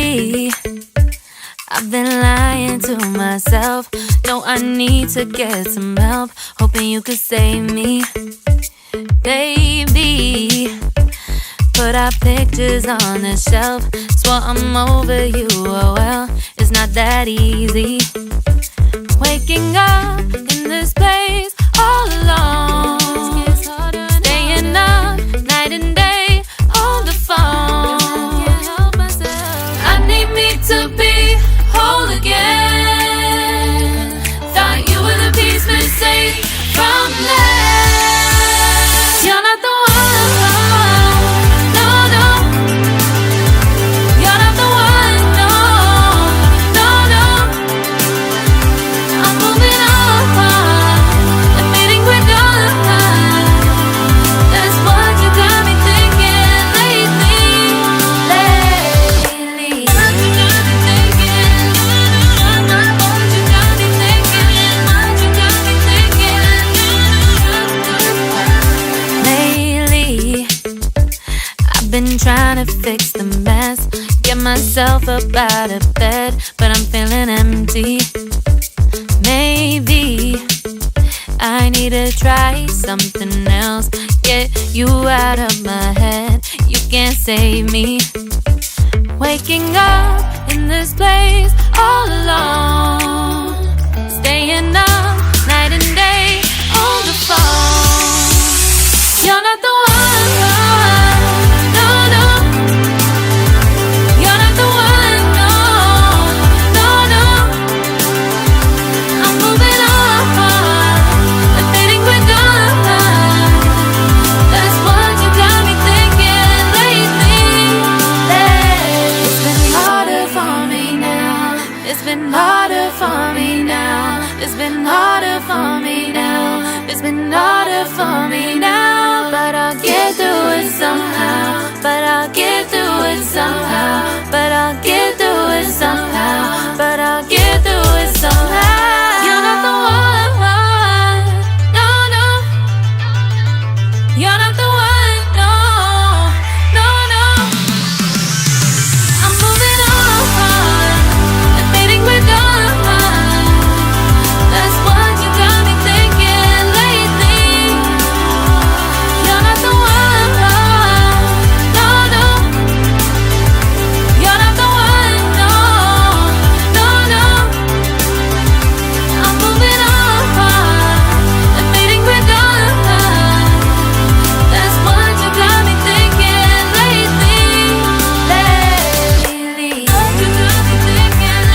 Lately, I've been lying to myself. No, I need to get some help. Hoping you could save me, baby. Put our pictures on the shelf. Swore I'm over you, oh well, it's not that easy. Waking up in this place all alone, staying up night and day on the phone. I need me to be whole again. Thought you were the piece missing from left. You're not the one, no, no. You're not the one, no, no, no. I'm moving on, admitting we're done. That's what you got me thinking lately. What you got me thinking? What you got me thinking? What you got me thinking? Lately, I've been trying to fix the mess, get myself up out of bed, but I'm feeling empty. Maybe I need to try something else. Get you out of my head, you can't save me. Waking up in this place all alone, staying up night and day on the phone. You're not the one, no, no. You're not the one, no, no, no. I'm moving on, admitting we're done. That's what you got me thinking lately. It's been harder for me now. It's been harder for me now. It's been harder for me now. It's been harder for me now. But I'll get through it somehow. But I'll get through it somehow. But I'll get through it somehow. But I'll get through it somehow. You're not the one, no, no. You're not the one, no, no, no. I'm moving on, admitting we're done. That's what you got me thinking lately. You're not the one, no, no. You're not the one, no, no, no. I'm moving on, admitting we're done. That's what you got me thinking lately. What you got me thinking?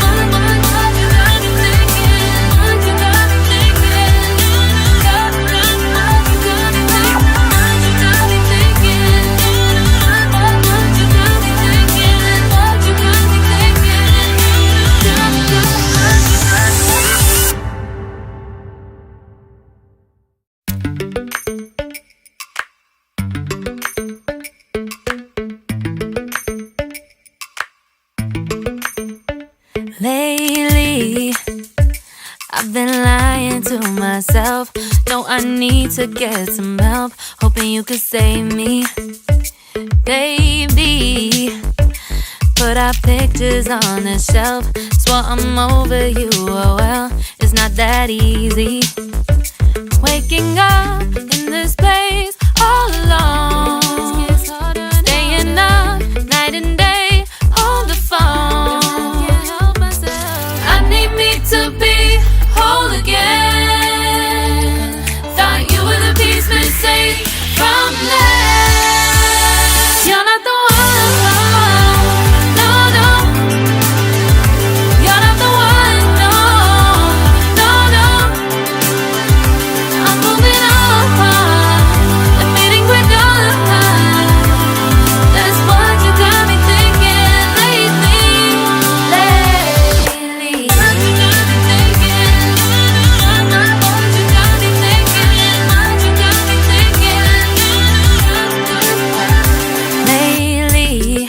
What you got me thinking? What you got me thinking? What you got me thinking? What you got me thinking? What you got me thinking? What you got me Lately, I've been lying to myself. No, I need to get some help. Hoping you could save me, baby. Put our pictures on the shelf. Swore I'm over you, oh well, it's not that easy. Waking up in this place all alone, staying up night and day on the phone. I need me to be whole again. Thought you were the piece missing from left. You're not the one, no, no. You're not the one, no, no, no. I'm moving on, admitting we're done. That's what you got me thinking lately. What you got me thinking? What you got me thinking? What you got me thinking? Lately,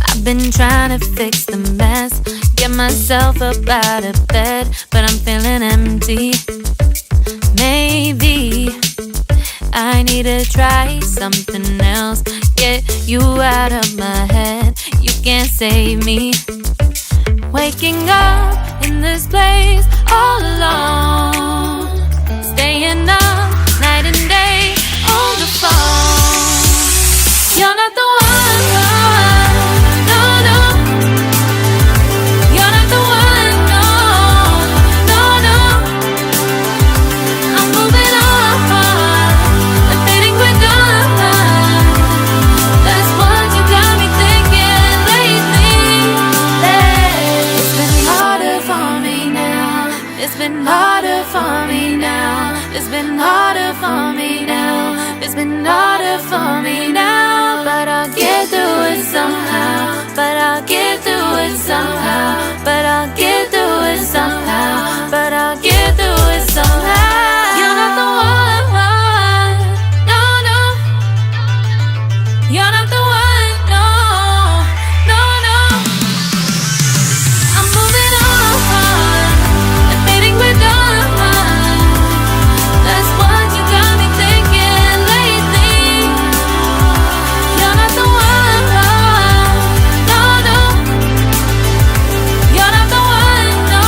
I've been trying to fix the mess, get myself up out of bed, but I'm feeling empty. Maybe I need to try something else. Get you out of my head, you save me. Waking up in this place all alone, staying up night and day on the phone. You're not the one, no, no. You're not the one, no, no, no. I'm moving on and fading with God. That's what you got me thinking lately. It's been harder for me now. It's been harder for me now. It's been harder for me now. It's been harder for me now. But I'll get through it somehow. But I'll get through it somehow. But I'll get through it somehow. But I'll get through it somehow. You're not the one, no, no. You're not the one, no, no, no. I'm moving on and fading with God. That's what you got me thinking lately. You're not the one, no, no. You're not the one, no,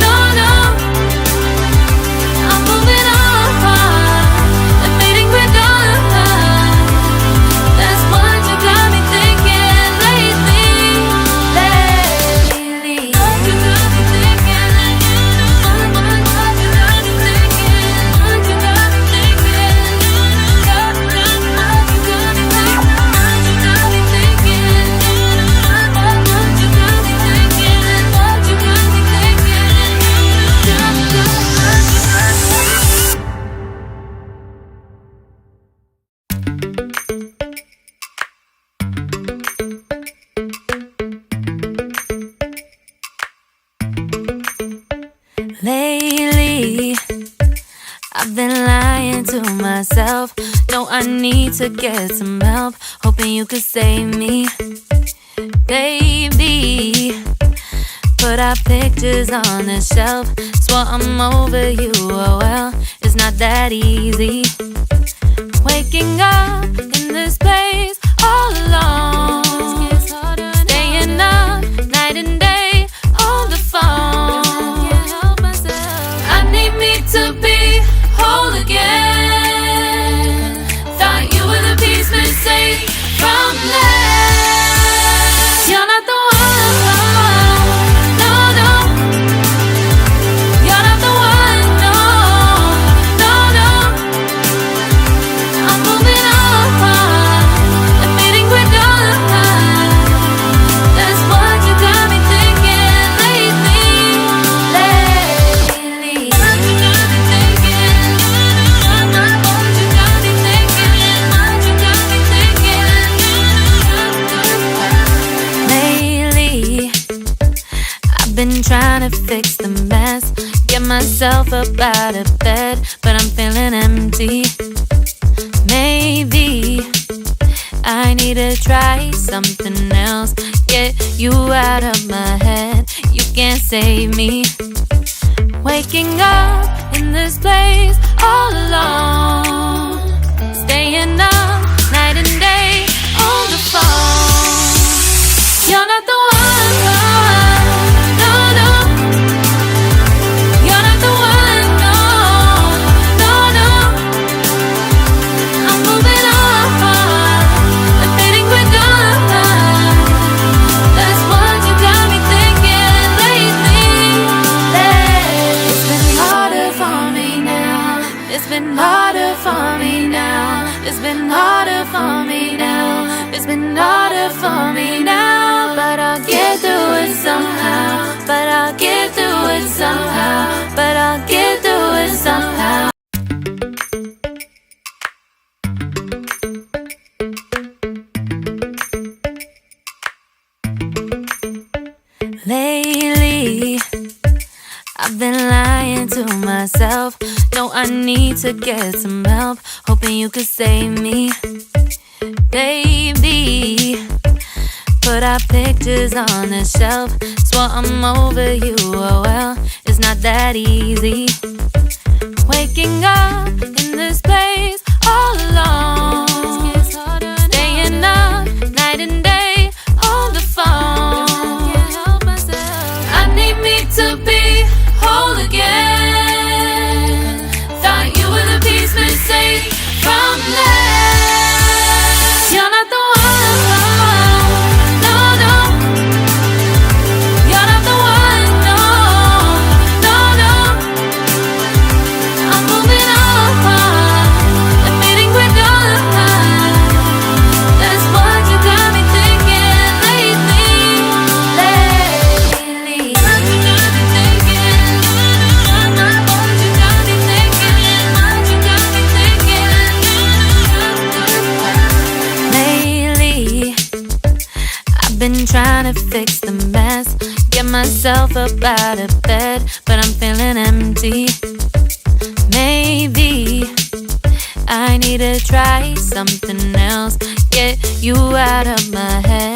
no, no. I'm moving on and fading with God. That's what you got me thinking lately. What you got me thinking? What you got me thinking? What you got me thinking? What you got me thinking? What you got me thinking? What you got me thinking? What you got me thinking? Lately, I've been lying to myself. No, I need to get some help. Hoping you could save me, baby. Put our pictures on the shelf. Swore I'm over you, oh well, it's not that easy. Waking up in this place all alone, staying up night and day on the phone. I need me to be whole again. Thought you were the piece missing from last. You're not the one, no, no. You're not the one, no, no, no. I'm moving on and fading with God. That's what you got me thinking lately. What you got me thinking? What you got me thinking? What you got me thinking? Lately, I've been trying to fix the mess, get myself up out of bed, but I'm feeling empty. Maybe I need to try something else. Get you out of my head. You can't save me. Waking up in this place all alone, staying up night and day on the phone. You're not the one, no, no. You're not the one, no, no, no. I'm moving on and fading with God. That's what you got me thinking lately. It's been harder for me now. It's been harder for me now. It's been harder for me now. It's been harder for me now. But I'll get through it somehow. But I'll get through it somehow. But I'll get through it somehow. Lately, I've been lying to myself. No, I need to get some help. Hoping you could save me, baby. Put our pictures on the shelf. Swore I'm over you, oh well, it's not that easy. Waking up in this place all alone, staying up night and day on the been trying to fix the mess, get myself up out of bed, but I'm feeling empty. Maybe I need to try something else, get you out of my head.